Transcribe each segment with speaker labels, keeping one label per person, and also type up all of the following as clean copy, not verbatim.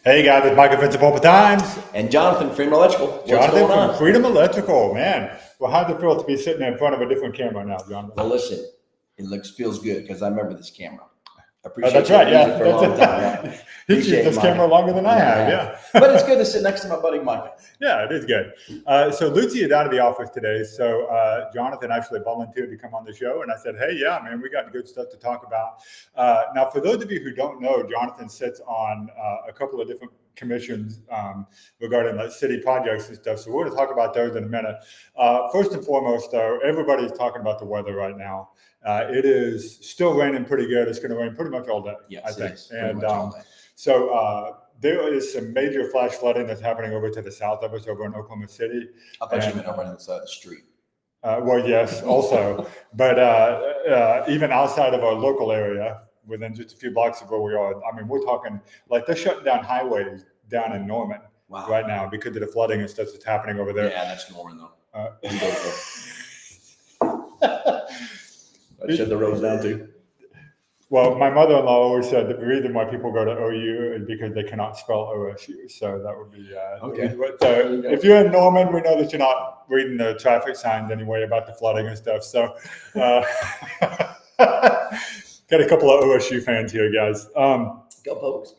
Speaker 1: Hey guys, it's Michael from Sapulpa Times.
Speaker 2: And Jonathan, Freedom Electrical. What's
Speaker 1: Jonathan
Speaker 2: going
Speaker 1: from
Speaker 2: on?
Speaker 1: Freedom Electrical, man. Well, how's it feel to be sitting in front of a different camera now, Jonathan?
Speaker 2: Well, listen, it feels good because I remember this camera. I
Speaker 1: Oh, that's right, yeah.
Speaker 2: For a long time. Yeah.
Speaker 1: He's used this camera longer than I have, yeah.
Speaker 2: But it's good to sit next to my buddy Michael.
Speaker 1: Yeah, it is good. So Lucy is out of the office today, so Jonathan actually volunteered to come on the show, and I said, hey, yeah, man, we got good stuff to talk about. Now, for those of you who don't know, Jonathan sits on a couple of different commissions regarding like city projects and stuff, so we're going to talk about those in a minute. First and foremost, though, everybody's talking about the weather right now. It is still raining pretty good. It's going to rain pretty much all day,
Speaker 2: yes,
Speaker 1: I think.
Speaker 2: It is pretty much all day.
Speaker 1: So there is some major flash flooding that's happening over to the south of us, over in Oklahoma City.
Speaker 2: I thought you meant over on the side of the street.
Speaker 1: Well, yes, also. But even outside of our local area, within just a few blocks of where we are, I mean, we're talking like they're shutting down highways down in Norman right now because of the flooding and stuff that's happening over there.
Speaker 2: Yeah, that's Norman, though. I shut the roads down, too.
Speaker 1: Well, my mother-in-law always said that the reason why people go to OU is because they cannot spell OSU. So that would be
Speaker 2: okay.
Speaker 1: So if you're in Norman, we know that you're not reading the traffic signs anyway about the flooding and stuff. So got a couple of OSU fans here, guys.
Speaker 2: Go Pokes.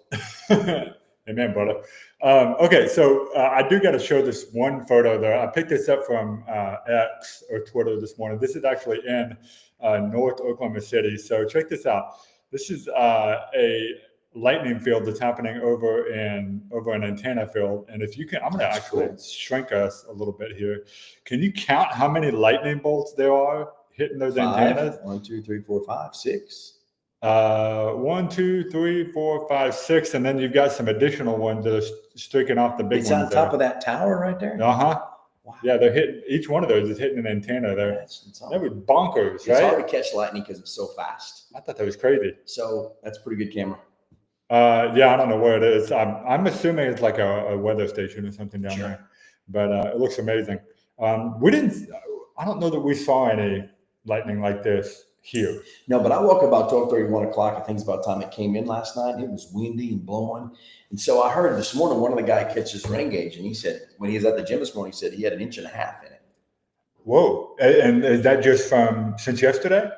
Speaker 1: Amen, brother. Okay, so I do got to show this one photo there. I picked this up from X or Twitter this morning. This is actually in North Oklahoma City. So check this out. This is a lightning field that's happening over an antenna field. And if you can, I'm going to actually shrink us a little bit here. Can you count how many lightning bolts there are hitting those antennas?
Speaker 2: 1, 2, 3, 4, 5, 6.
Speaker 1: 1, 2, 3, 4, 5, 6, and then you've got some additional ones that are streaking off the big ones.
Speaker 2: It's on top of that tower right there.
Speaker 1: Wow. Yeah, they're hitting. Each one of those is hitting an antenna there. That was bonkers, right?
Speaker 2: It's hard to catch lightning because it's so fast.
Speaker 1: I thought that was crazy.
Speaker 2: So that's a pretty good camera.
Speaker 1: Yeah, I don't know where it is. I'm assuming it's like a weather station or something down there, but it looks amazing. I don't know that we saw any lightning like this here.
Speaker 2: No, but I woke up about 12:30, 1 o'clock. I think it's about time it came in last night. It was windy and blowing. And so I heard this morning, one of the guys catch his rain gauge, and he said, when he was at the gym this morning, he said he had 1.5 inches in it.
Speaker 1: Whoa. And is that just since yesterday?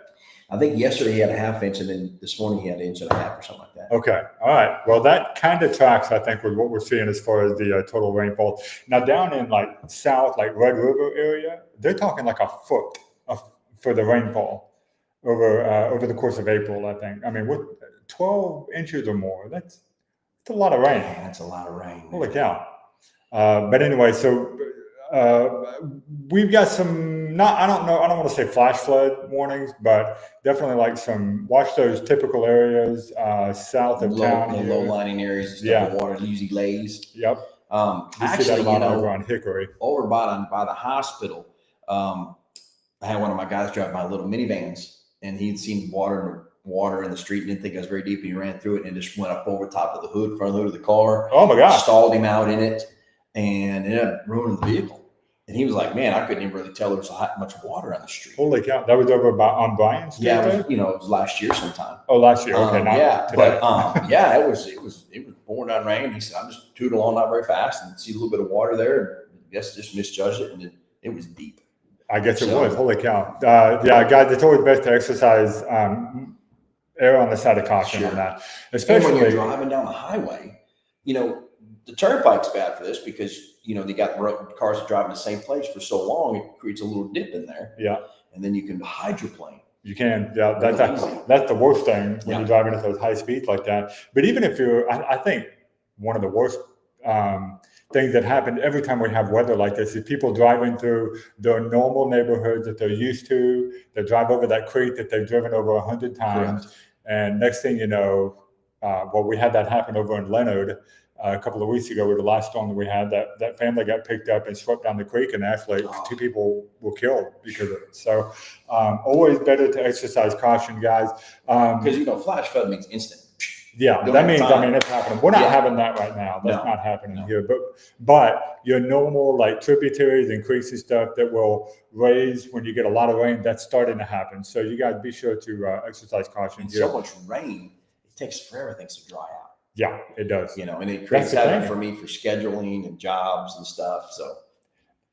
Speaker 2: I think yesterday he had 1/2 inch, and then this morning he had 1.5 inches or something like that.
Speaker 1: Okay. All right. Well, that kind of tracks, I think, with what we're seeing as far as the total rainfall. Now, down in like south, like Red River area, they're talking like a foot for the rainfall over the course of April, I think. I mean, with 12 inches or more, that's a lot of rain.
Speaker 2: Yeah, that's a lot of rain.
Speaker 1: Holy cow. But anyway, so we've got some, I don't want to say flash flood warnings, but definitely like watch those typical areas south of town.
Speaker 2: The low lining areas, the water usually lays.
Speaker 1: Yep.
Speaker 2: Actually,
Speaker 1: over on Hickory.
Speaker 2: Over by the hospital, I had one of my guys drive my little minivans, and he'd seen water in the street and didn't think it was very deep, and he ran through it and just went up over top of the front of the hood of the car.
Speaker 1: Oh my gosh.
Speaker 2: Stalled him out in it and ended up ruining the vehicle. And he was like, man, I couldn't even really tell there was much water on the street.
Speaker 1: Holy cow. That was over on Bryan Street?
Speaker 2: Yeah, it was last year sometime.
Speaker 1: Oh, last year. Okay, not today.
Speaker 2: But it was pouring down rain. He said, I'm just tooting along not very fast and see a little bit of water there. And I guess just misjudged it, and it was deep.
Speaker 1: I guess it was. Holy cow. Yeah, guys, it's always best to exercise err on the side of caution on that. Especially
Speaker 2: when you're driving down the highway, the turnpike's bad for this because, they got cars driving the same place for so long, it creates a little dip in there.
Speaker 1: Yeah.
Speaker 2: And then you can hydroplane.
Speaker 1: You can. Yeah, that's the worst thing when you're driving at those high speeds like that. But even if I think one of the worst things that happen every time we have weather like this is people driving through their normal neighborhoods that they're used to. They drive over that creek that they've driven over 100 times. Correct. And next thing you know, we had that happen over in Leonard a couple of weeks ago with the last storm that we had. That family got picked up and swept down the creek, and actually 2 people were killed because of it. So always better to exercise caution, guys.
Speaker 2: Because flash flood means instant.
Speaker 1: Yeah, that means it's happening. We're not having that right now. That's not happening here. But your normal like tributaries and creeks and stuff that will raise when you get a lot of rain, that's starting to happen. So you guys be sure to exercise caution.
Speaker 2: So much rain, it takes forever things to dry out.
Speaker 1: Yeah, it does.
Speaker 2: And it creates
Speaker 1: the
Speaker 2: havoc
Speaker 1: thing.
Speaker 2: for me for scheduling and jobs and stuff. So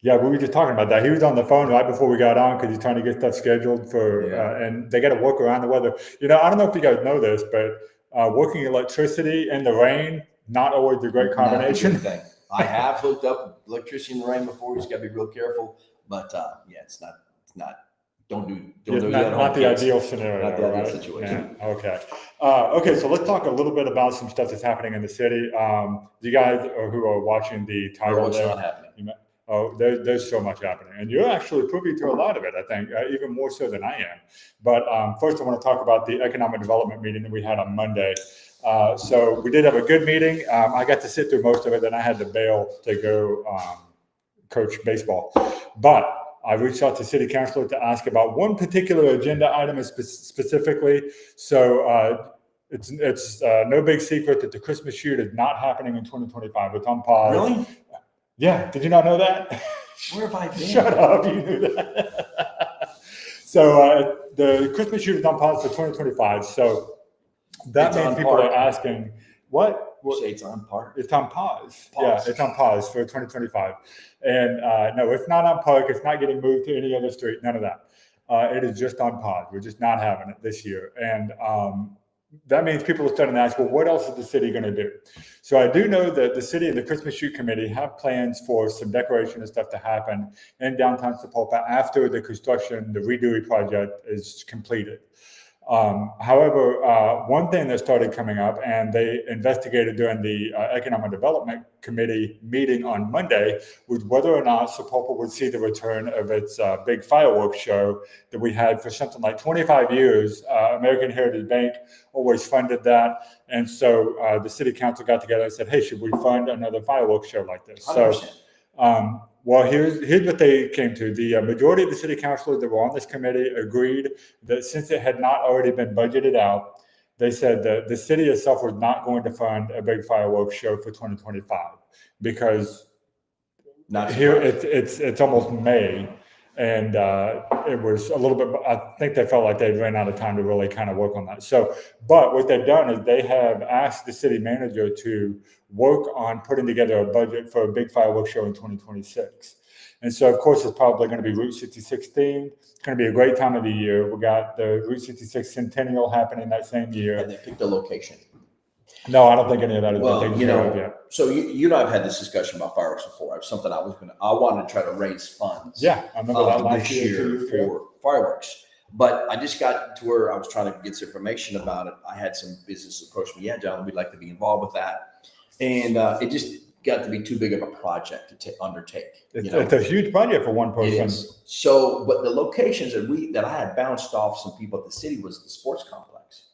Speaker 1: Yeah, we were just talking about that. He was on the phone right before we got on because he's trying to get stuff scheduled for, and they got to work around the weather. I don't know if you guys know this, but working electricity in the rain, not always a great combination.
Speaker 2: Not a good thing. I have hooked up electricity in the rain before. You just got to be real careful. But it's not. Don't do that.
Speaker 1: Not the ideal scenario.
Speaker 2: Not the ideal
Speaker 1: right?
Speaker 2: situation.
Speaker 1: Yeah. Okay. Okay. So let's talk a little bit about some stuff that's happening in the city. You guys who are watching the title
Speaker 2: what's
Speaker 1: there,
Speaker 2: not happening?
Speaker 1: Oh, there's so much happening, and you're actually privy to a lot of it. I think even more so than I am. But first, I want to talk about the economic development meeting that we had on Monday. So we did have a good meeting. I got to sit through most of it, then I had to bail to go coach baseball. But I reached out to city councilor to ask about one particular agenda item specifically. So it's no big secret that the Christmas shoot is not happening in 2025. It's on pause.
Speaker 2: Really?
Speaker 1: Yeah. Did you not know that?
Speaker 2: Where have I been?
Speaker 1: Shut up. You knew that. So the Christmas shoot is on pause for 2025. So that means people are asking, what?
Speaker 2: You say it's on pause?
Speaker 1: It's on pause. Yeah, it's on pause for 2025. And no, it's not on park. It's not getting moved to any other street. None of that. It is just on pause. We're just not having it this year. And that means people are starting to ask, well, what else is the city going to do? So I do know that the city and the Christmas Shoot Committee have plans for some decoration and stuff to happen in downtown Sapulpa after the construction, the redo project is completed. However, one thing that started coming up, and they investigated during the Economic Development Committee meeting on Monday, was whether or not Sapulpa would see the return of its big fireworks show that we had for something like 25 years. American Heritage Bank always funded that. And so the city council got together and said, hey, should we fund another fireworks show like this?
Speaker 2: 100%.
Speaker 1: So, well, here's what they came to. The majority of the city councilors that were on this committee agreed that since it had not already been budgeted out, they said that the city itself was not going to fund a big fireworks show for 2025 because here it's almost May, and it was a little bit. I think they felt like they ran out of time to really kind of work on that. So, but what they've done is they have asked the city manager to work on putting together a budget for a big fireworks show in 2026. And so, of course, it's probably going to be Route 66 themed. It's going to be a great time of the year. We got the Route 66 Centennial happening that same year.
Speaker 2: And they picked a location.
Speaker 1: No, I don't think any of that has been taken care of yet.
Speaker 2: So you and I have had this discussion about fireworks before. It was something I wanted to try to raise funds.
Speaker 1: Yeah, I remember that last
Speaker 2: year for fireworks. But I just got to where I was trying to get some information about it. I had some business approach me. Yeah, John, we'd like to be involved with that. And it just got to be too big of a project to undertake.
Speaker 1: It's a huge project for one person.
Speaker 2: It is. So, but the locations that I had bounced off some people at the city was the sports complex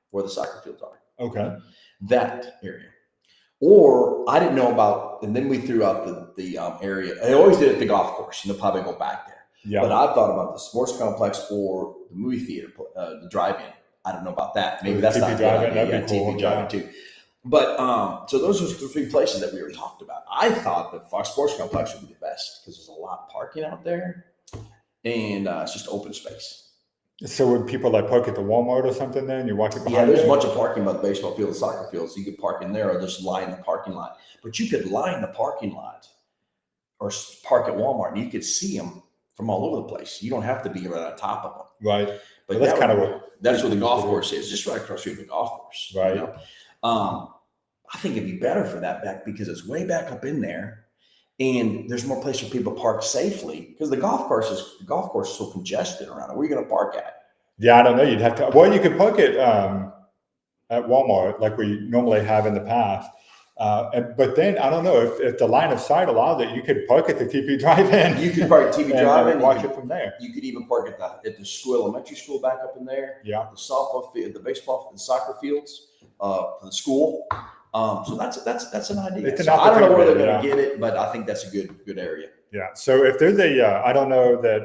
Speaker 2: where the soccer fields are.
Speaker 1: Okay.
Speaker 2: That area. Or I didn't know about, and then we threw out the area. I always did it at the golf course, probably go back there.
Speaker 1: Yeah.
Speaker 2: But I thought about the sports complex or the movie theater, the drive-in. I don't know about that. Maybe that's not
Speaker 1: drive-in. That'd be cool.
Speaker 2: TV drive-in too. But so those are the three places that we were talked about. I thought the Fox Sports Complex would be the best because there's a lot of parking out there, and it's just open space.
Speaker 1: So would people like park at the Walmart or something then? You walk it behind?
Speaker 2: Yeah, there's a bunch of parking by the baseball field, the soccer field, so you could park in there or just line the parking lot. But you could line the parking lot or park at Walmart, and you could see them from all over the place. You don't have to be right on top of them.
Speaker 1: Right.
Speaker 2: But
Speaker 1: that's kind of
Speaker 2: that's where the golf course is, just right across the street from the golf course.
Speaker 1: Right.
Speaker 2: I think it'd be better for that back because it's way back up in there. And there's more place for people to park safely because the golf course is so congested around it. Where are you going to park at?
Speaker 1: Yeah, I don't know. You'd have to. Well, you could park it at Walmart like we normally have in the past. But then I don't know if the line of sight allows it. You could park at the TP Drive-In.
Speaker 2: You could park at TP Drive-In
Speaker 1: and watch it from there.
Speaker 2: You could even park at the school, elementary school back up in there.
Speaker 1: Yeah.
Speaker 2: The softball field, the baseball, the soccer fields for the school. So that's an idea. I don't know where they're going to get it, but I think that's a good area.
Speaker 1: Yeah. So if there's I don't know that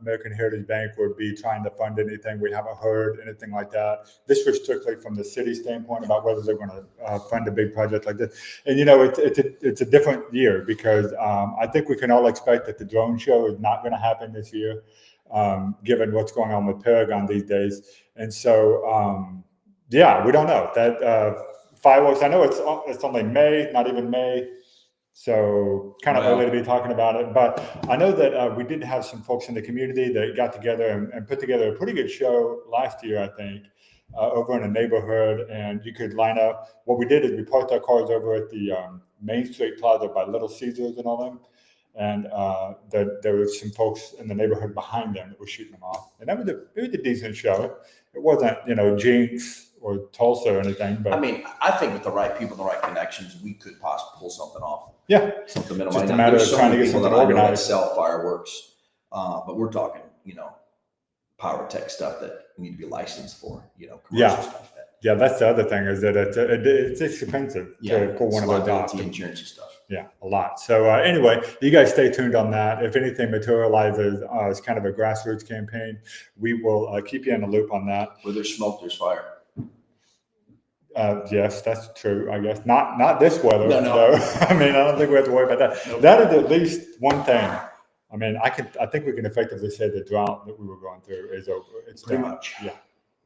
Speaker 1: American Heritage Bank would be trying to fund anything. We haven't heard anything like that. This was strictly from the city standpoint about whether they're going to fund a big project like this. And it's a different year because I think we can all expect that the drone show is not going to happen this year, given what's going on with Paragon these days. And so we don't know that. fireworks. I know it's only May, not even May. So kind of early to be talking about it, but I know that we did have some folks in the community that got together and put together a pretty good show last year, I think, over in a neighborhood. And you could line up. What we did is we parked our cars over at the Main Street Plaza by Little Caesars and all them. And there were some folks in the neighborhood behind them that were shooting them off. And it was a decent show. It wasn't, Jinx or Tulsa or anything. But
Speaker 2: I mean, I think with the right people, the right connections, we could possibly pull something off.
Speaker 1: Yeah,
Speaker 2: something
Speaker 1: just a matter of trying to get something organized.
Speaker 2: Sell fireworks, but we're talking, pyrotech stuff that need to be licensed for, commercial stuff.
Speaker 1: Yeah, that's the other thing is that it's expensive to pull one of those off.
Speaker 2: Insurance and stuff.
Speaker 1: Yeah, a lot. So anyway, you guys stay tuned on that. If anything materializes as kind of a grassroots campaign, we will keep you in the loop on that.
Speaker 2: Where there's smoke, there's fire.
Speaker 1: Yes, that's true. I guess not this weather.
Speaker 2: No.
Speaker 1: I mean, I don't think we have to worry about that. Nope. That is at least one thing. I mean, I think we can effectively say the drought that we were going through is over. It's
Speaker 2: pretty
Speaker 1: down.
Speaker 2: much.
Speaker 1: Yeah.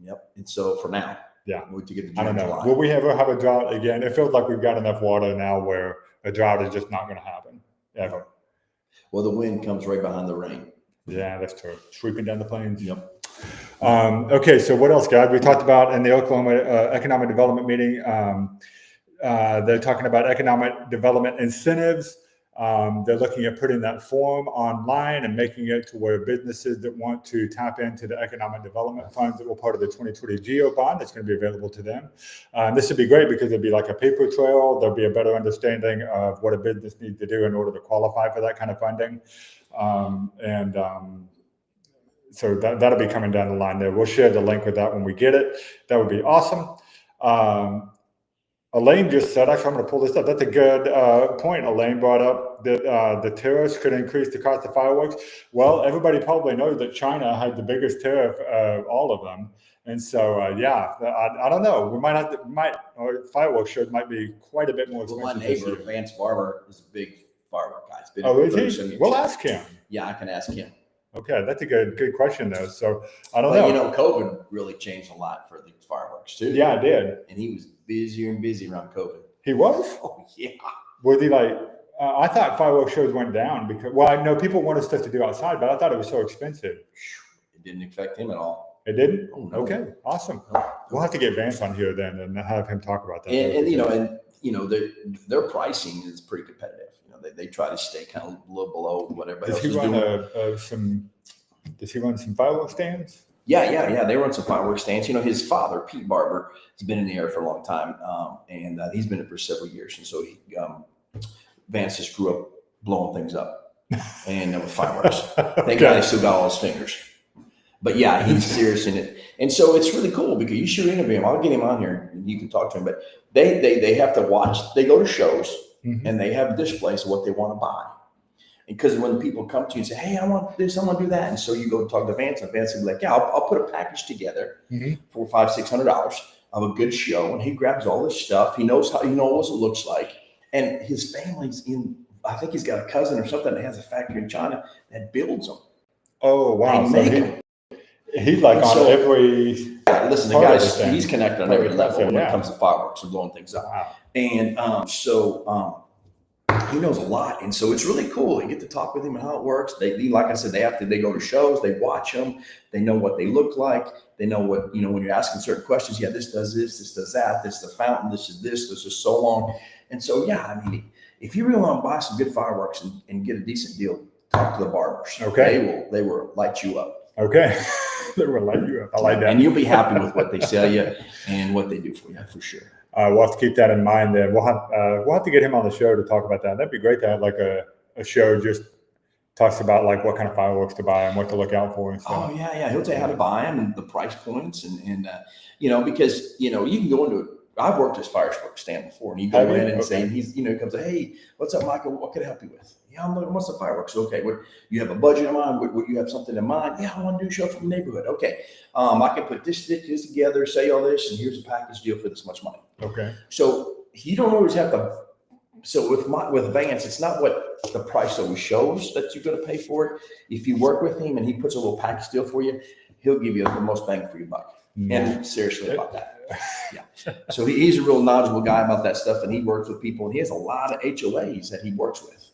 Speaker 2: Yep. And so for now, to get the
Speaker 1: I don't know.
Speaker 2: July.
Speaker 1: Will we ever have a drought again? It feels like we've got enough water now where a drought is just not going to happen ever.
Speaker 2: Well, the wind comes right behind the rain.
Speaker 1: Yeah, that's true. Sweeping down the plains.
Speaker 2: Yep.
Speaker 1: Okay, so what else, guys? We talked about in the Oklahoma Economic Development meeting. They're talking about economic development incentives. They're looking at putting that form online and making it to where businesses that want to tap into the economic development funds that were part of the 2020 GEO bond, that's going to be available to them. This would be great because it'd be like a paper trail. There'll be a better understanding of what a business needs to do in order to qualify for that kind of funding. So that'll be coming down the line there. We'll share the link with that when we get it. That would be awesome. Elaine just said, actually, I'm going to pull this up. That's a good point. Elaine brought up that the tariffs could increase the cost of fireworks. Well, everybody probably knows that China had the biggest tariff of all of them. And so, I don't know. We or fireworks shows might be quite a bit more expensive.
Speaker 2: Well, my neighbor, Vance Barber, is a big firework guy.
Speaker 1: Is he? We'll ask him.
Speaker 2: Yeah, I can ask him.
Speaker 1: Okay, that's a good question though. So I don't know.
Speaker 2: COVID really changed a lot for the fireworks too.
Speaker 1: Yeah, it did.
Speaker 2: And he was busier and busier around COVID.
Speaker 1: He was?
Speaker 2: Oh yeah.
Speaker 1: Was he like? I thought fireworks shows went down because I know people wanted stuff to do outside, but I thought it was so expensive.
Speaker 2: It didn't affect him at all.
Speaker 1: It didn't?
Speaker 2: Oh, no.
Speaker 1: Okay, awesome. We'll have to get Vance on here then and have him talk about that.
Speaker 2: Their pricing is pretty competitive. They try to stay kind of a little below whatever.
Speaker 1: Does he run some fireworks stands?
Speaker 2: Yeah. They run some fireworks stands. His father, Pete Barber, has been in the air for a long time, and he's been in it for several years. And so Vance just grew up blowing things up, and with fireworks. Thank God he still got all his fingers. But yeah, he's serious in it, and so it's really cool because you should interview him. I'll get him on here, and you can talk to him. But they have to watch. They go to shows. Mm-hmm. And they have displays of what they want to buy. Because when people come to you and say, hey, I want this, I want to do that. And so you go talk to Vance, and Vance will be like, yeah, I'll put a package together for $500-$600 of a good show. And he grabs all this stuff. He knows what it looks like. And his family's I think he's got a cousin or something that has a factory in China that builds them.
Speaker 1: Oh, wow.
Speaker 2: So
Speaker 1: he's like on every.
Speaker 2: Listen, the guy's he's connected on every level when it comes to fireworks and blowing things up. Wow. And he knows a lot, and so it's really cool. You get to talk with him and how it works. They like I said, they go to shows, they watch them, they know what they look like, they know what when you're asking certain questions. Yeah, this does this does that. This is the fountain. This is so long. And so if you really want to buy some good fireworks and get a decent deal, talk to the Barbers.
Speaker 1: Okay,
Speaker 2: they will light you up.
Speaker 1: Okay. They will light you up. I like that.
Speaker 2: And you'll be happy with what they sell you and what they do for you, for sure.
Speaker 1: We'll have to keep that in mind. Then we'll have to get him on the show to talk about that. That'd be great to have like a show just talks about like what kind of fireworks to buy and what to look out for and stuff.
Speaker 2: Oh yeah. He'll tell you how to buy them and the price points and because you can go into it. I've worked as fireworks stand before, and you go in and say, he comes, hey, what's up, Michael? What can I help you with? Yeah, I'm looking, what's the fireworks? Okay, what you have a budget in mind? What you have something in mind? Yeah, I want to do a show from the neighborhood. Okay, I can put this together, say all this, and here's a package deal for this much money.
Speaker 1: Okay.
Speaker 2: So you don't always have to. So with Vance, it's not what the price always shows that you're going to pay for it. If you work with him and he puts a little package deal for you, he'll give you the most bang for your buck. And seriously about that. Yeah. So he's a real knowledgeable guy about that stuff, and he works with people, and he has a lot of HOAs that he works with.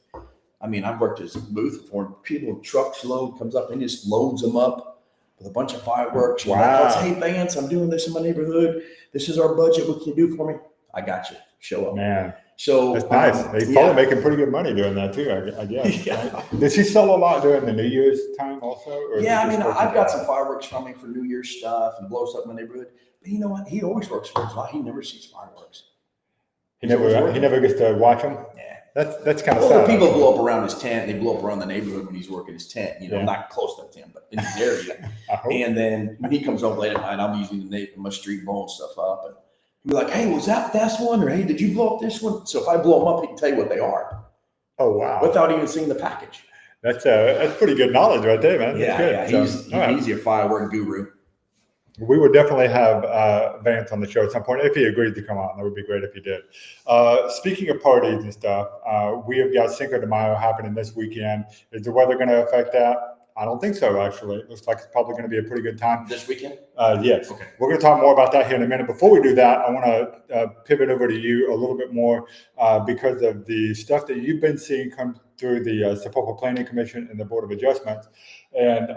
Speaker 2: I mean, I've worked his booth before. People, trucks load comes up and he just loads them up with a bunch of fireworks.
Speaker 1: Wow.
Speaker 2: Like, hey, Vance, I'm doing this in my neighborhood. This is our budget. What can you do for me? I got you. Show up.
Speaker 1: Man.
Speaker 2: So
Speaker 1: that's nice. He's probably making pretty good money doing that too, I guess.
Speaker 2: Yeah.
Speaker 1: Right? Does he sell a lot during the New Year's time also? Or
Speaker 2: yeah, I mean, I've got some fireworks coming for New Year's stuff and blows up my neighborhood. But you know what? He always works for his life. He never sees fireworks.
Speaker 1: He never gets to watch them.
Speaker 2: Yeah.
Speaker 1: That's kind of sad.
Speaker 2: Well, people blow up around his tent. They blow up around the neighborhood when he's working his tent. You know, not close to the tent, but in his area. And then when he comes home late at night, I'm usually my street blowing stuff up, and he'll be like, "Hey, was that one?" Or, "Hey, did you blow up this one?" So if I blow them up, he can tell you what they are.
Speaker 1: Oh wow!
Speaker 2: Without even seeing the package.
Speaker 1: That's pretty good knowledge right there, man.
Speaker 2: Yeah, he's your firework guru.
Speaker 1: We would definitely have Vance on the show at some point if he agreed to come on. That would be great if he did. Speaking of parties and stuff, we have got Cinco de Mayo happening this weekend. Is the weather going to affect that? I don't think so, actually. It looks like it's probably going to be a pretty good time.
Speaker 2: This weekend?
Speaker 1: Yes.
Speaker 2: Okay.
Speaker 1: We're going to talk more about that here in a minute. Before we do that, I want to pivot over to you a little bit more because of the stuff that you've been seeing come through the Sapulpa Planning Commission and the Board of Adjustments. And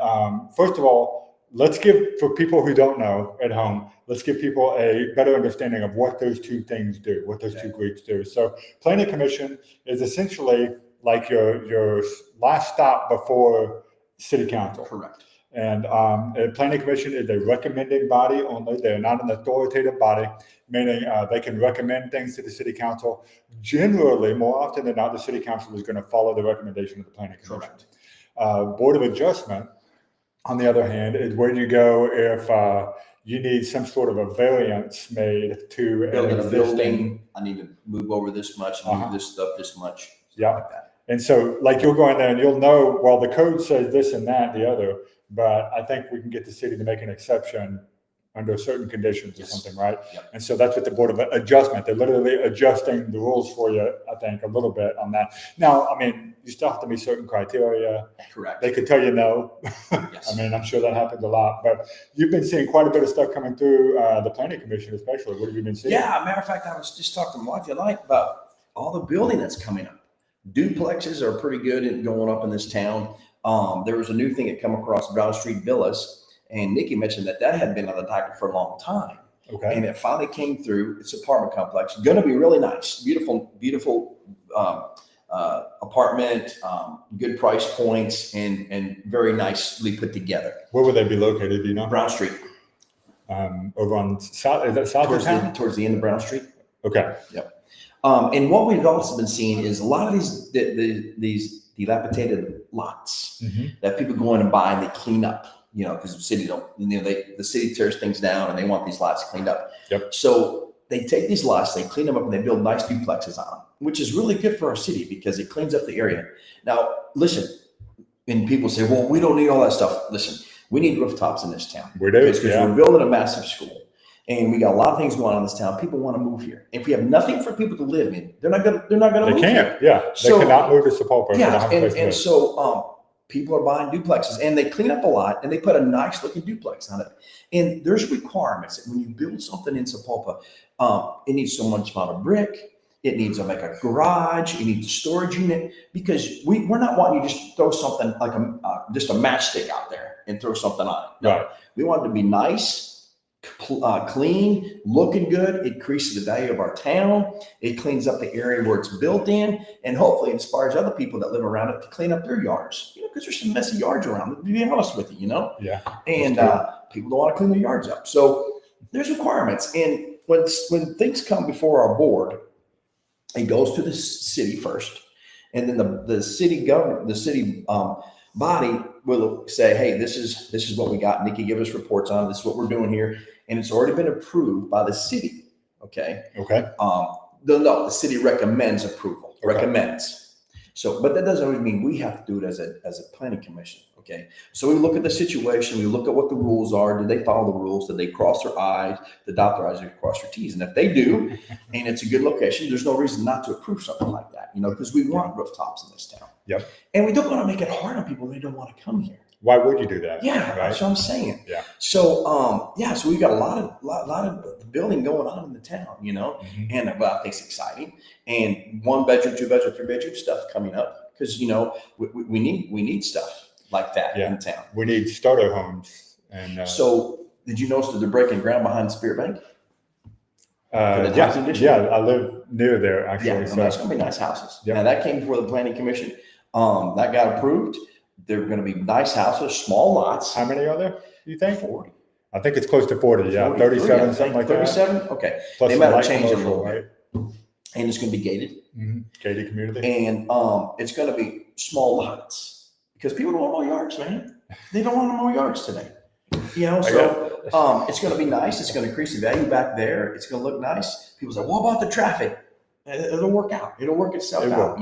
Speaker 1: first of all, let's give, for people who don't know at home, let's give people a better understanding of what those two things do, what those two groups do. So Planning Commission is essentially like your last stop before City Council.
Speaker 2: Correct.
Speaker 1: And the Planning Commission is a recommending body only. They're not an authoritative body, meaning they can recommend things to the City Council. Generally, more often than not, the City Council is going to follow the recommendation of the Planning Commission.
Speaker 2: Correct.
Speaker 1: Board of Adjustment, on the other hand, is where you go if you need some sort of a variance made to
Speaker 2: building a building. I need to move over this much, move this stuff this much.
Speaker 1: Yeah.
Speaker 2: Like that.
Speaker 1: And so, like, you'll go in there and you'll know, well, the code says this and that, the other, but I think we can get the city to make an exception under certain conditions or something, right?
Speaker 2: Yep.
Speaker 1: And so that's what the Board of Adjustment, they're literally adjusting the rules for you, I think, a little bit on that. Now, I mean, you still have to meet certain criteria.
Speaker 2: Correct.
Speaker 1: They could tell you no.
Speaker 2: Yes.
Speaker 1: I mean, I'm sure that happens a lot, but you've been seeing quite a bit of stuff coming through the Planning Commission, especially. What have you been seeing?
Speaker 2: Yeah, matter of fact, I was just talking to my wife the other night about all the building that's coming up. Duplexes are pretty good in going up in this town. There was a new thing that come across Brown Street Villas, and Nikki mentioned that had been on the docket for a long time.
Speaker 1: Okay.
Speaker 2: And it finally came through. It's an apartment complex, going to be really nice, beautiful apartment, good price points, and very nicely put together.
Speaker 1: Where would they be located? Do you know?
Speaker 2: Brown Street.
Speaker 1: Over on South, is that South town?
Speaker 2: Towards the end of Brown Street.
Speaker 1: Okay.
Speaker 2: Yep. And what we've also been seeing is a lot of these dilapidated lots that people go in and buy and they clean up. You know, because the city the city tears things down and they want these lots cleaned up.
Speaker 1: Yep.
Speaker 2: So they take these lots, they clean them up, and they build nice duplexes on them, which is really good for our city because it cleans up the area. Now, listen, and people say, well, we don't need all that stuff. Listen, we need rooftops in this town.
Speaker 1: We do,
Speaker 2: because we're building a massive school. And we got a lot of things going on in this town. People want to move here. If we have nothing for people to live in, they're not gonna move.
Speaker 1: They can't.
Speaker 2: Here.
Speaker 1: Yeah. They cannot move to Sapulpa.
Speaker 2: Yeah. And so people are buying duplexes and they clean up a lot and they put a nice looking duplex on it. And there's requirements that when you build something in Sapulpa, it needs so much amount of brick. It needs like a garage. It needs a storage unit because we're not wanting you to just throw something like just a matchstick out there and throw something on it. No,
Speaker 1: right.
Speaker 2: We want it to be nice, clean, looking good. It increases the value of our town. It cleans up the area where it's built in, and hopefully inspires other people that live around it to clean up their yards. You know, because there's some messy yards around. To be honest with you, you know.
Speaker 1: Yeah.
Speaker 2: And people don't want to clean their yards up, so there's requirements. And when things come before our board, it goes to the city first, and then the city government, the city body will say, hey, this is what we got. Nikki, give us reports on it. This is what we're doing here. And it's already been approved by the city. Okay.
Speaker 1: Okay.
Speaker 2: The city recommends approval,
Speaker 1: Okay.
Speaker 2: recommends. So, but that doesn't always mean we have to do it as a planning commission. Okay. So we look at the situation, we look at what the rules are. Do they follow the rules? Did they cross their I's, dot their I's, or cross their T's? And if they do, and it's a good location, there's no reason not to approve something like that, you know, because we want rooftops in this town.
Speaker 1: Yep.
Speaker 2: And we don't want to make it hard on people. They don't want to come here.
Speaker 1: Why would you do that?
Speaker 2: Yeah,
Speaker 1: right?
Speaker 2: that's what I'm saying.
Speaker 1: Yeah.
Speaker 2: So, so we've got a lot of building going on in the town, and well, I think it's exciting. And 1 bedroom, 2 bedroom, 3 bedroom stuff coming up because we need stuff like that in town.
Speaker 1: We need starter homes. And
Speaker 2: so, did you notice that they're breaking ground behind Spirit Bank?
Speaker 1: I live near there actually.
Speaker 2: Yeah,
Speaker 1: so
Speaker 2: that's going to be nice houses.
Speaker 1: Yep.
Speaker 2: Now that came before the planning commission. That got approved. They're going to be nice houses, small lots.
Speaker 1: How many are there? You think
Speaker 2: 40?
Speaker 1: I think it's close to 40. Yeah, 37, something like
Speaker 2: 37?
Speaker 1: that.
Speaker 2: 37. Okay.
Speaker 1: Plus
Speaker 2: they might have
Speaker 1: changed
Speaker 2: changed a little bit. And it's going to be gated.
Speaker 1: Mm-hmm. Gated community.
Speaker 2: And it's going to be small lots because people don't want to mow yards, man. They don't want to mow yards today. So it's going to be nice. It's going to increase the value back there. It's going to look nice. People say, what about the traffic? It'll work out. It'll work itself out,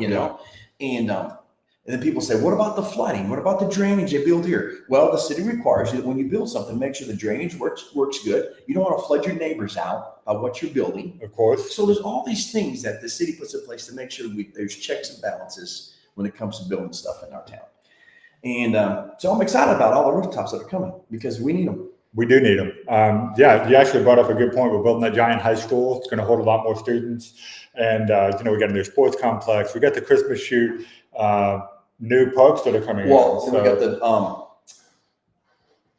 Speaker 2: And then people say, what about the flooding? What about the drainage they build here? Well, the city requires you that when you build something, make sure the drainage works good. You don't want to flood your neighbors out by what you're building.
Speaker 1: Of course.
Speaker 2: So there's all these things that the city puts in place to make sure there's checks and balances when it comes to building stuff in our town. And so I'm excited about all the rooftops that are coming because we need them.
Speaker 1: We do need them. You actually brought up a good point. We're building a giant high school. It's going to hold a lot more students. And, we got a new sports complex. We got the Christmas shoot, new parks that are coming
Speaker 2: in.
Speaker 1: So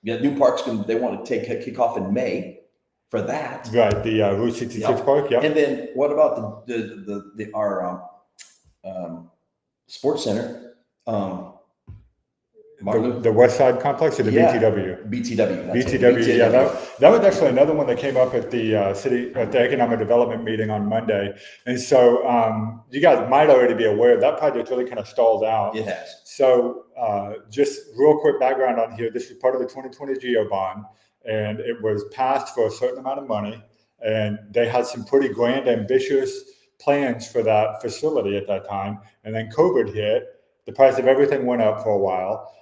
Speaker 2: we got new parks. They want to kick off in May for that.
Speaker 1: Right, the Route 66 park. Yeah.
Speaker 2: And then what about our sports center?
Speaker 1: The West Side Complex or the BTW?
Speaker 2: BTW.
Speaker 1: Yeah, that was actually another one that came up at the city at the economic development meeting on Monday. And so you guys might already be aware that project really kind of stalled out.
Speaker 2: It has.
Speaker 1: So just real quick background on here. This is part of the 2020 GEO bond, and it was passed for a certain amount of money. And they had some pretty grand, ambitious plans for that facility at that time. And then COVID hit. The price of everything went up for a while.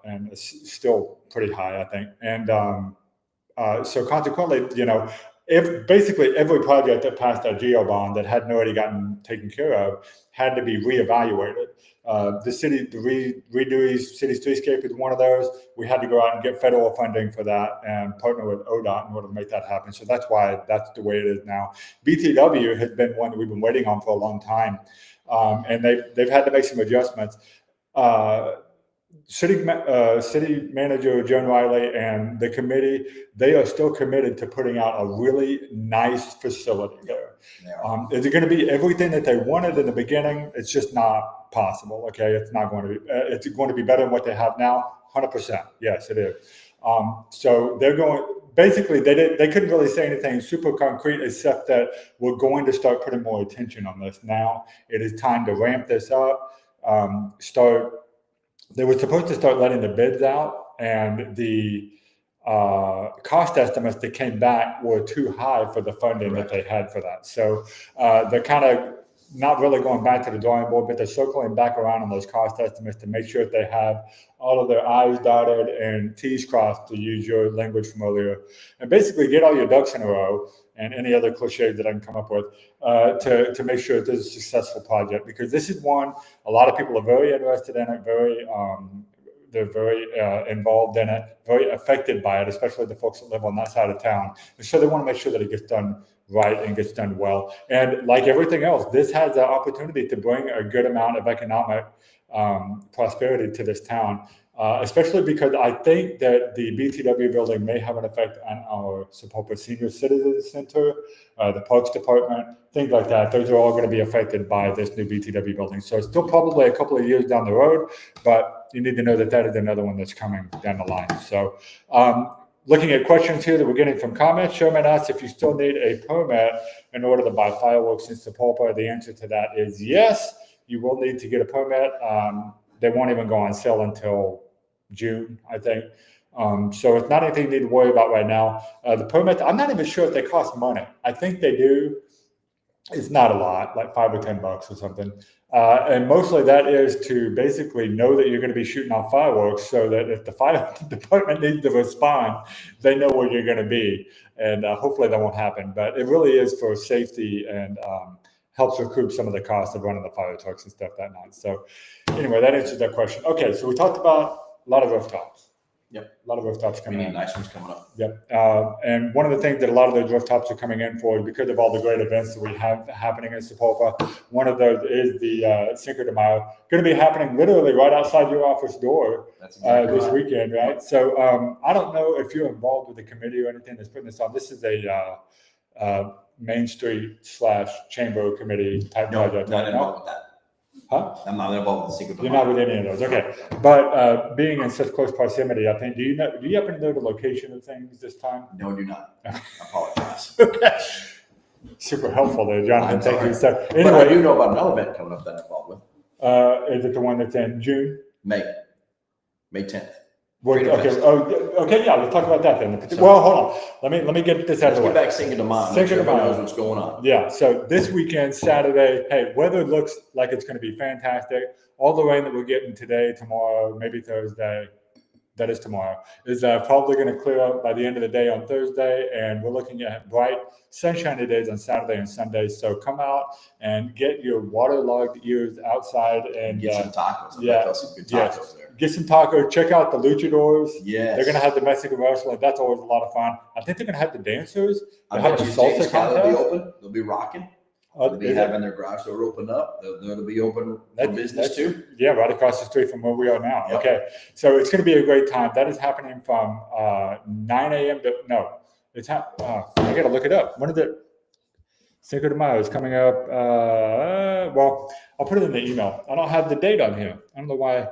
Speaker 1: And it's still pretty high, I think. And so consequently, if basically every project that passed that GEO bond that hadn't already gotten taken care of had to be reevaluated. The redoing city streetscape is one of those. We had to go out and get federal funding for that and partner with ODOT in order to make that happen. So that's why that's the way it is now. BTW has been one that we've been waiting on for a long time. And they've had to make some adjustments. City manager Joan Riley and the committee, they are still committed to putting out a really nice facility there. Is it going to be everything that they wanted in the beginning? It's just not possible. Okay, it's not going to be. It's going to be better than what they have now. 100%. Yes, it is. So they're going. Basically, they couldn't really say anything super concrete except that we're going to start putting more attention on this now. It is time to ramp this up. They were supposed to start letting the bids out, and the cost estimates that came back were too high for the funding that they had for that. So they're kind of not really going back to the drawing board, but they're circling back around on those cost estimates to make sure that they have all of their I's dotted and T's crossed, to use your language from earlier, and basically get all your ducks in a row and any other cliches that I can come up with to make sure this is a successful project, because this is one a lot of people are very interested in it, they're very involved in it, very affected by it, especially the folks that live on that side of town. And so they want to make sure that it gets done right and gets done well. And like everything else, this has the opportunity to bring a good amount of economic prosperity to this town, especially because I think that the BTW building may have an effect on our Sapulpa Senior Citizen Center, the Parks Department, things like that. Those are all going to be affected by this new BTW building. So it's still probably a couple of years down the road, but you need to know that that is another one that's coming down the line. So looking at questions here that we're getting from comments, Sherman asks if you still need a permit in order to buy fireworks in Sapulpa. The answer to that is yes, you will need to get a permit. They won't even go on sale until June, I think. So it's not anything you need to worry about right now. The permit, I'm not even sure if they cost money. I think they do. It's not a lot, like $5 or $10 or something. And mostly that is to basically know that you're going to be shooting off fireworks, so that if the fire department needs to respond, they know where you're going to be. And hopefully that won't happen. But it really is for safety and helps recoup some of the cost of running the fire trucks and stuff that night. So anyway, that answers that question. Okay, so we talked about lot of rooftops.
Speaker 2: Yep.
Speaker 1: A lot of rooftops
Speaker 2: We
Speaker 1: coming
Speaker 2: need
Speaker 1: in.
Speaker 2: nice ones coming up.
Speaker 1: Yep. And one of the things that a lot of those rooftops are coming in for, because of all the great events that we have happening in Sapulpa, one of those is the Cinco de Mayo, going to be happening literally right outside your office door
Speaker 2: That's exactly
Speaker 1: this
Speaker 2: right.
Speaker 1: weekend, right? So I don't know if you're involved with the committee or anything that's putting this on. This is a Main Street / Chamber Committee type
Speaker 2: No,
Speaker 1: project.
Speaker 2: not
Speaker 1: right?
Speaker 2: involved with that.
Speaker 1: Huh?
Speaker 2: I'm not involved with the Cinco de
Speaker 1: You're
Speaker 2: Mayo.
Speaker 1: not with any of those, okay. But being in such close proximity, I think, do you happen to know the location of things this time?
Speaker 2: No, I do not. I apologize.
Speaker 1: Okay. Super helpful there, Jonathan.
Speaker 2: I'm
Speaker 1: Thank you.
Speaker 2: sorry.
Speaker 1: So
Speaker 2: But I do
Speaker 1: anyway,
Speaker 2: know about another event coming up that I'm involved with.
Speaker 1: is it the one that's in June?
Speaker 2: May 10th.
Speaker 1: What,
Speaker 2: Freedom
Speaker 1: okay.
Speaker 2: Fest.
Speaker 1: Okay. Yeah. Let's talk about that then.
Speaker 2: So-
Speaker 1: Well, hold on. Let me get this out
Speaker 2: Let's
Speaker 1: of the
Speaker 2: get
Speaker 1: way.
Speaker 2: back Cinco de Mayo.
Speaker 1: Cinco
Speaker 2: Make sure
Speaker 1: de
Speaker 2: everybody
Speaker 1: Mayo.
Speaker 2: knows what's going on.
Speaker 1: Yeah. So this weekend, Saturday, hey, weather looks like it's going to be fantastic. All the rain that we're getting today, tomorrow, maybe Thursday, that is tomorrow, is probably going to clear up by the end of the day on Thursday. And we're looking at bright, sunshiny days on Saturday and Sunday. So come out and get your waterlogged ears outside and
Speaker 2: Get some tacos. I
Speaker 1: yeah,
Speaker 2: bet there's some good
Speaker 1: yes.
Speaker 2: tacos there.
Speaker 1: Get some tacos. Check out the luchadors.
Speaker 2: Yes.
Speaker 1: They're going to have the Mexican wrestling. That's always a lot of fun. I think they're going to have the dancers.
Speaker 2: I
Speaker 1: They'll have
Speaker 2: bet
Speaker 1: a
Speaker 2: you James
Speaker 1: salsa
Speaker 2: Cali will be
Speaker 1: contest.
Speaker 2: open. They'll be rocking. They'll be
Speaker 1: Is it?
Speaker 2: having their garage door open up. They'll be open for business too.
Speaker 1: Yeah, right across the street from where we are now.
Speaker 2: Yep.
Speaker 1: Okay, so it's going to be a great time. That is happening from 9 a.m. to I got to look it up. When is it? Cinco de Mayo is coming up. Well, I'll put it in the email. I don't have the date on here. I don't know why.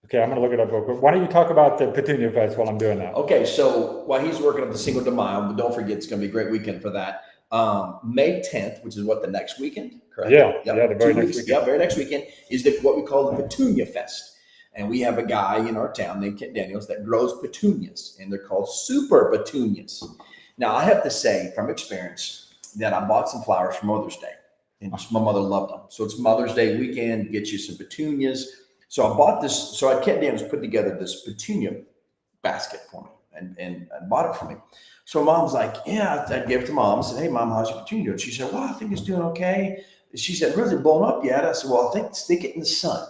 Speaker 1: Okay, I'm going to look it up real quick. Why don't you talk about the Petunia Fest while I'm doing that?
Speaker 2: Okay, so while he's working up the Cinco de Mayo, but don't forget it's going to be a great weekend for that. May 10th, which is what, the next weekend, correct?
Speaker 1: Yeah,
Speaker 2: Yep.
Speaker 1: yeah, the very
Speaker 2: 2
Speaker 1: next
Speaker 2: weeks.
Speaker 1: weekend.
Speaker 2: Yeah, very next weekend is what we call the Petunia Fest. And we have a guy in our town named Kent Daniels that grows petunias, and they're called super petunias. Now, I have to say from experience that I bought some flowers for Mother's Day, and my mother loved them. So it's Mother's Day weekend, get you some petunias. So I bought this. So I Kent Daniels put together this petunia basket for me and bought it for me. So mom's like, yeah, I gave it to mom. I said, hey, mom, how's your petunia doing? She said, well, I think it's doing okay. She said, really blown up yet? I said, well, I think stick it in the sun.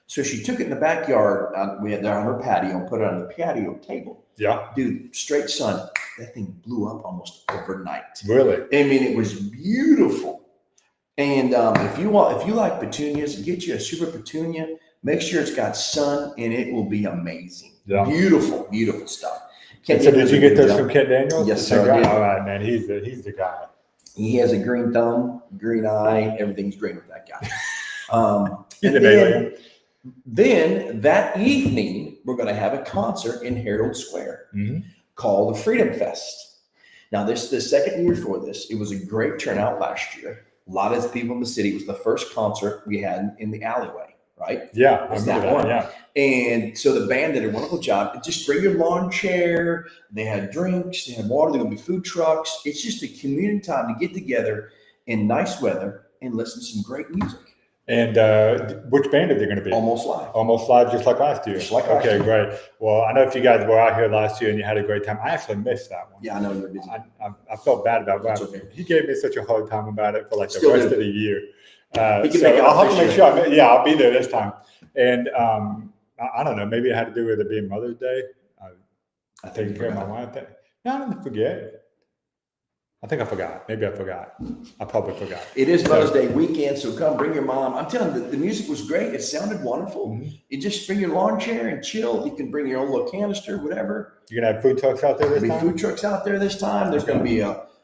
Speaker 2: So she took it in the backyard. We had there on her patio and put it on the patio table.
Speaker 1: Yeah.
Speaker 2: Dude, straight sun. That thing blew up almost overnight.
Speaker 1: Really?
Speaker 2: I mean, it was beautiful. And if you like petunias, get you a super petunia. Make sure it's got sun, and it will be amazing.
Speaker 1: Yeah.
Speaker 2: Beautiful, beautiful stuff.
Speaker 1: And so did you get those from Kent Daniels?
Speaker 2: Yes, sir. I did.
Speaker 1: All right, man. He's the guy.
Speaker 2: He has a green thumb, green eye. Everything's green with that guy.
Speaker 1: He's
Speaker 2: and
Speaker 1: a big man.
Speaker 2: then that evening, we're going to have a concert in Herald Square called the Freedom Fest. Now, this is the second year for this. It was a great turnout last year. A lot of people in the city. It was the first concert we had in the alleyway, right?
Speaker 1: Yeah, I
Speaker 2: It's
Speaker 1: remember
Speaker 2: that one.
Speaker 1: Yeah.
Speaker 2: And so the band did a wonderful job. Just bring your lawn chair. They had drinks. They had water. There will be food trucks. It's just a community time to get together in nice weather and listen to some great music.
Speaker 1: And which band are they going to be?
Speaker 2: Almost live.
Speaker 1: Almost live, just like last year.
Speaker 2: Just like last
Speaker 1: okay,
Speaker 2: year.
Speaker 1: great. Well, I know if you guys were out here last year and you had a great time. I actually missed that one.
Speaker 2: Yeah, I know you're busy.
Speaker 1: I felt bad about
Speaker 2: That's
Speaker 1: that.
Speaker 2: okay.
Speaker 1: He gave me such a hard time about it for like the
Speaker 2: Still
Speaker 1: rest
Speaker 2: do.
Speaker 1: of the year.
Speaker 2: He can make it
Speaker 1: So
Speaker 2: up
Speaker 1: I'll have to
Speaker 2: this
Speaker 1: make
Speaker 2: year.
Speaker 1: sure. I'll be there this time. And I don't know. Maybe it had to do with it being Mother's Day.
Speaker 2: I
Speaker 1: Taking
Speaker 2: you
Speaker 1: care of my
Speaker 2: forgot.
Speaker 1: wife. No, I didn't forget. I think I forgot. Maybe I forgot. I probably forgot.
Speaker 2: It is Mother's Day weekend, so come bring your mom. I'm telling you, the music was great. It sounded wonderful.
Speaker 1: Mhm.
Speaker 2: You just bring your lawn chair and chill. You can bring your own little canister, whatever.
Speaker 1: You're gonna have food trucks out there this
Speaker 2: There'll be
Speaker 1: time?
Speaker 2: food trucks out there this time. There's going to be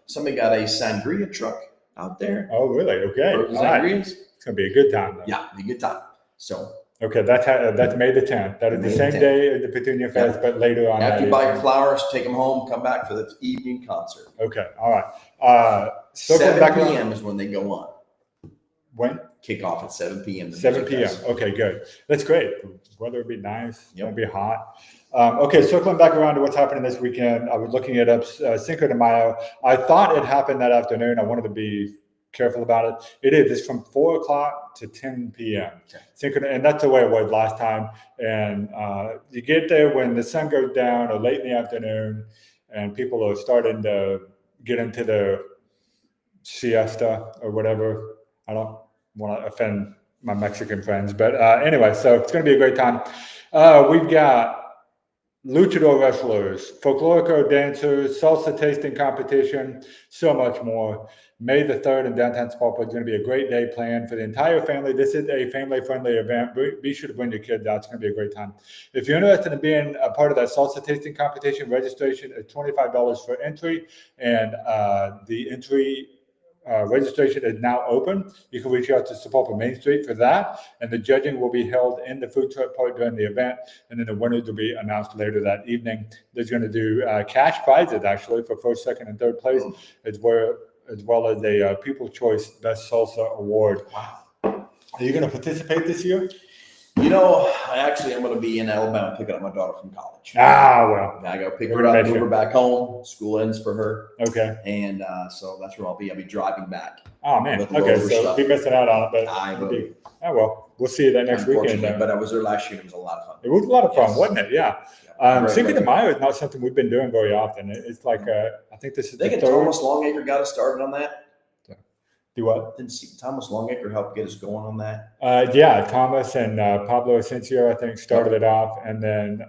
Speaker 2: somebody got a sangria truck out there.
Speaker 1: Oh, really? Okay.
Speaker 2: Frozen
Speaker 1: All right.
Speaker 2: sangrias.
Speaker 1: It's gonna be a good time. Though.
Speaker 2: Yeah, it'll be a good time. So
Speaker 1: Okay, that's May the 10th. That is the
Speaker 2: May the
Speaker 1: same
Speaker 2: 10th.
Speaker 1: day as the Petunia Fest, but later on.
Speaker 2: after
Speaker 1: that
Speaker 2: you buy your
Speaker 1: evening.
Speaker 2: flowers, take them home, come back for the evening concert.
Speaker 1: Okay, all right. Circling
Speaker 2: 7
Speaker 1: back around-
Speaker 2: p.m. is when they go on.
Speaker 1: When?
Speaker 2: Kick off at 7 p.m. the
Speaker 1: 7
Speaker 2: music
Speaker 1: p.m.
Speaker 2: does.
Speaker 1: Okay, good. That's great. The weather will be nice.
Speaker 2: Yep.
Speaker 1: It'll be hot. Okay, circling back around to what's happening this weekend. I was looking it up. Cinco de Mayo. I thought it happened that afternoon. I wanted to be careful about it. It is. It's from 4 o'clock to 10 p.m.
Speaker 2: Okay.
Speaker 1: And that's the way it was last time. And you get there when the sun goes down or late in the afternoon, and people are starting to get into the siesta or whatever. I don't want to offend my Mexican friends. But anyway, so it's going to be a great time. We've got luchador wrestlers, folklorico dancers, salsa tasting competition, so much more. May the 3rd in downtown Sapulpa is going to be a great day planned for the entire family. This is a family-friendly event. Be sure to bring your kids out. It's going to be a great time. If you're interested in being a part of that salsa tasting competition, registration is $25 for entry, and the entry registration is now open. You can reach out to Sapulpa Main Street for that, and the judging will be held in the food truck part during the event, and then the winners will be announced later that evening. There's going to do cash prizes actually for first, second, and third place, as well as a People's Choice Best Salsa Award.
Speaker 2: Wow.
Speaker 1: Are you going to participate this year?
Speaker 2: You know, I actually am going to be in Alabama picking up my daughter from college.
Speaker 1: Well.
Speaker 2: I got to pick her up, move her back home. School ends for her.
Speaker 1: Okay.
Speaker 2: And so that's where I'll be. I'll be driving back.
Speaker 1: Oh, man. Okay, so stuff. Be missing out on it. But
Speaker 2: I will.
Speaker 1: Oh, well, we'll see you that next weekend.
Speaker 2: But I was there last year. It was a lot of fun.
Speaker 1: It was a lot of fun, wasn't it? Yeah. Cinco de
Speaker 2: great.
Speaker 1: Mayo is not something we've been doing very often. It's like, I think this is the third.
Speaker 2: Thomas Longacre got us started on that.
Speaker 1: Do what?
Speaker 2: Didn't see Thomas Longacre help get us going on that?
Speaker 1: Yeah, Thomas and Pablo Asensio, I think, started it off. And then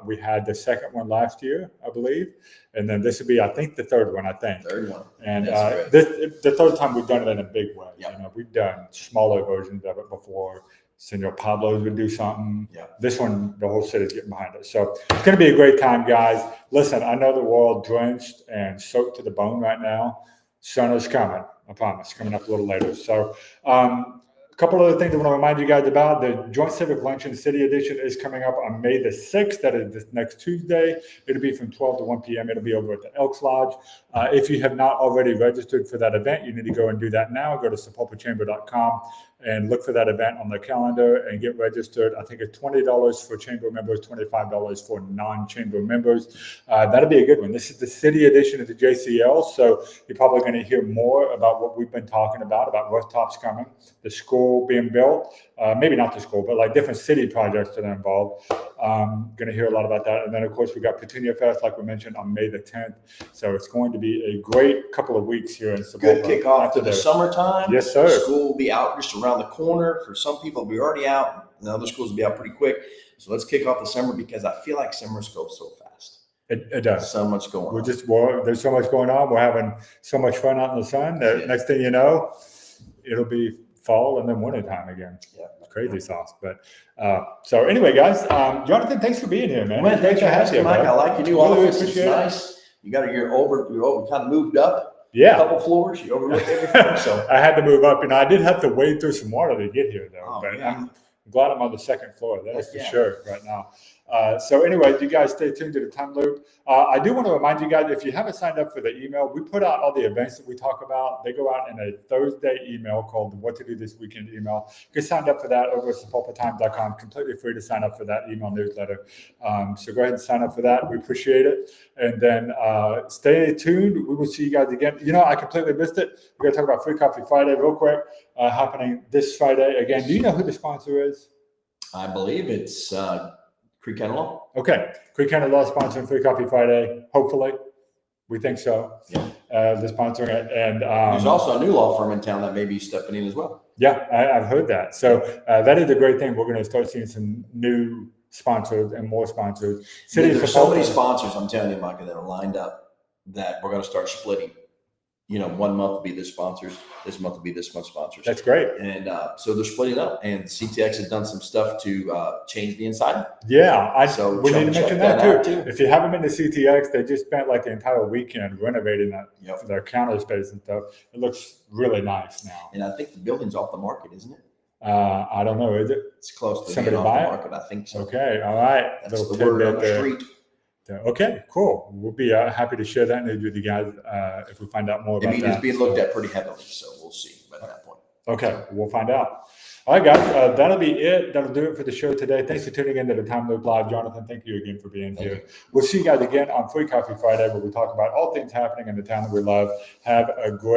Speaker 1: we had the second one last year, I believe. And then this would be, I think, the third one,
Speaker 2: Third one.
Speaker 1: And the third time we've done it in a big way.
Speaker 2: Yep.
Speaker 1: You know, we've done smaller versions of it before. Senor Pablo's would do something.
Speaker 2: Yeah. This
Speaker 1: one, the whole city's getting behind it. So it's going to be a great time, guys. Listen, I know that we're all drenched and soaked to the bone right now. Sun is coming. I promise, coming up a little later. So a couple other things I want to remind you guys about. The Joint Civic Luncheon City Edition is coming up on May the 6th. That is this next Tuesday. It'll be from 12 to 1 p.m. It'll be over at the Elks Lodge. If you have not already registered for that event, you need to go and do that now. Go to sapulpachamber.com and look for that event on the calendar and get registered. I think it's $20 for chamber members, $25 for non-chamber members. That'll be a good one. This is the city edition of the JCL, so you're probably going to hear more about what we've been talking about rooftops coming, the school being built, maybe not the school, but like different city projects that are involved. Going to hear a lot about that. And then, of course, we got Petunia Fest, like we mentioned, on May the 10th. So it's going to be a great couple of weeks here in Sapulpa.
Speaker 2: Good kickoff to the summertime.
Speaker 1: Yes, sir.
Speaker 2: School will be out just around the corner. For some people, it'll be already out. And the other schools will be out pretty quick. So let's kick off the summer because I feel like summer goes so fast.
Speaker 1: It does.
Speaker 2: So much going on.
Speaker 1: There's so much going on. We're having so much fun out in the sun. Next thing you know, it'll be fall and then winter time again. Yeah. Crazy sauce. But so anyway, guys, Jonathan, thanks for being here, man.
Speaker 2: Thanks for having me, Mike. I like your new office. It's nice. You got you're over kind of moved up.
Speaker 1: Yeah.
Speaker 2: A couple floors. You overlooked everything. So
Speaker 1: I had to move up. I did have to wade through some water to get here, though.
Speaker 2: Oh,
Speaker 1: but
Speaker 2: yeah.
Speaker 1: I'm glad I'm on the second floor. That is for sure right now. So anyway, you guys stay tuned to the Timeloop. I do want to remind you guys, if you haven't signed up for the email, we put out all the events that we talk about. They go out in a Thursday email called the What to Do This Weekend email. You can sign up for that over at sapulpatimes.com. Completely free to sign up for that email newsletter. So go ahead and sign up for that. We appreciate it. And then stay tuned. We will see you guys again. I completely missed it. We're going to talk about Free Coffee Friday real quick, happening this Friday. Again, do you know who the sponsor is?
Speaker 2: I believe it's Creek County Law.
Speaker 1: Okay. Creek County Law sponsoring Free Coffee Friday. Hopefully. We think so.
Speaker 2: Yeah.
Speaker 1: They're sponsoring it. And
Speaker 2: there's also a new law firm in town that may be stepping in as well.
Speaker 1: Yeah, I've heard that. So that is a great thing. We're going to start seeing some new sponsors and more sponsors.
Speaker 2: There's so many sponsors, I'm telling you, Micah, that are lined up that we're going to start splitting. 1 month will be this sponsors. This month will be this month sponsors.
Speaker 1: That's great.
Speaker 2: And so they're splitting up. And CTX has done some stuff to change the inside.
Speaker 1: Yeah. We need to mention that too.
Speaker 2: too.
Speaker 1: If you haven't been to CTX, they just spent like the entire weekend renovating that their counter space and stuff. It looks really nice now.
Speaker 2: And I think the building's off the market, isn't it?
Speaker 1: I don't know. Is it?
Speaker 2: It's close to
Speaker 1: somebody
Speaker 2: being
Speaker 1: buy
Speaker 2: off
Speaker 1: it?
Speaker 2: the market. I think so.
Speaker 1: Okay. All right.
Speaker 2: That's the word on the street.
Speaker 1: Okay, cool. We'll be happy to share that news with you guys if we find out more about that.
Speaker 2: It's being looked at pretty heavily, so we'll see at that point.
Speaker 1: Okay, we'll find out. All right, guys, that'll be it. That'll do it for the show today. Thanks for tuning in to the Timeloop Live. Jonathan, thank you again for being here. We'll see you guys again on Free Coffee Friday, where we talk about all things happening in the town that we love. Have a great